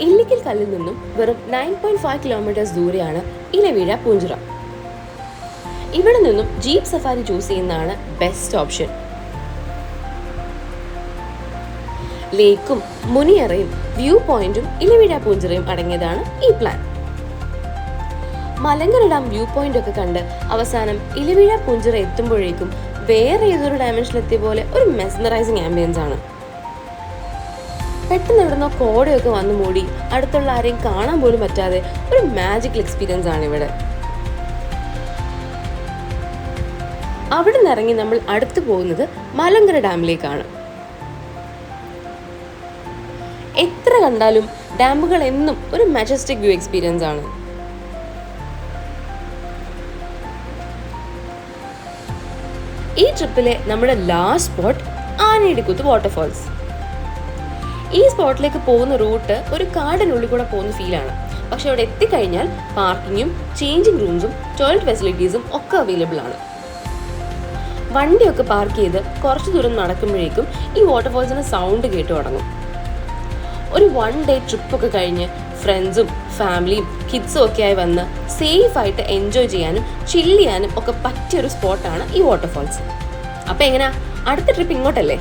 ഇല്ലിക്കൽ കല്ലിൽ നിന്നും വെറും 9.5 കിലോമീറ്റേഴ്സ് ദൂരെയാണ് ഇലവീഴ പൂഞ്ചിറ. ഇവിടെ നിന്നും ജീപ്പ് സഫാരി ചൂസ് ചെയ്യുന്നതാണ് ബെസ്റ്റ് ഓപ്ഷൻ. ലേക്കും മുനിയറയും വ്യൂ പോയിന്റും ഇലവീഴ പൂഞ്ചിറയും അടങ്ങിയതാണ് ഈ plan. Malankara dam view point ഒക്കെ കണ്ട് അവസാനം ഇലവീഴ പൂഞ്ചിറ എത്തുമ്പോഴേക്കും വേറെ ഏതൊരു ഡയമെൻഷനിലെത്തിയ പോലെ ഒരു മെസ്മറൈസിങ് ആംബിയൻസ് ആണ്. പെട്ടെന്ന് എവിടുന്നോ കോടയൊക്കെ വന്നു മൂടി അടുത്തുള്ള ആരെയും കാണാൻ പോലും പറ്റാതെ ഒരു മാജിക്കൽ എക്സ്പീരിയൻസ് ആണ് ഇവിടെ. അവിടെ നിന്ന് ഇറങ്ങി നമ്മൾ അടുത്ത് പോകുന്നത് മലങ്കര ഡാമിലേക്കാണ്. എത്ര കണ്ടാലും ഡാമുകൾ എന്നും ഒരു മാജസ്റ്റിക് വ്യൂ എക്സ്പീരിയൻസ് ആണ്. ഈ ട്രിപ്പിലെ നമ്മുടെ ലാസ്റ്റ് സ്പോട്ട് ആനയിടിക്കുത്ത് വാട്ടർഫോൾസ്. ഈ സ്പോട്ടിലേക്ക് പോകുന്ന റൂട്ട് ഒരു കാടിനുള്ളിൽ കൂടെ പോകുന്ന ഫീലാണ്. പക്ഷെ അവിടെ എത്തിക്കഴിഞ്ഞാൽ പാർക്കിങ്ങും ചേഞ്ചിങ് റൂംസും ടോയ്ലറ്റ് ഫെസിലിറ്റീസും ഒക്കെ അവൈലബിൾ ആണ്. വണ്ടിയൊക്കെ പാർക്ക് ചെയ്ത് കുറച്ച് ദൂരം നടക്കുമ്പോഴേക്കും ഈ വാട്ടർഫോൾസിന് സൗണ്ട് കേട്ടു തുടങ്ങും. ഒരു 1 ഡേ ട്രിപ്പൊക്കെ കഴിഞ്ഞ് ഫ്രണ്ട്സും ഫാമിലിയും കിഡ്സും ഒക്കെ ആയി വന്ന് സേഫായിട്ട് എൻജോയ് ചെയ്യാനും ചില്ല് ചെയ്യാനും ഒക്കെ പറ്റിയൊരു സ്പോട്ടാണ് ഈ വാട്ടർഫോൾസ്. അപ്പോൾ എങ്ങനെയാ, അടുത്ത ട്രിപ്പ് ഇങ്ങോട്ടല്ലേ?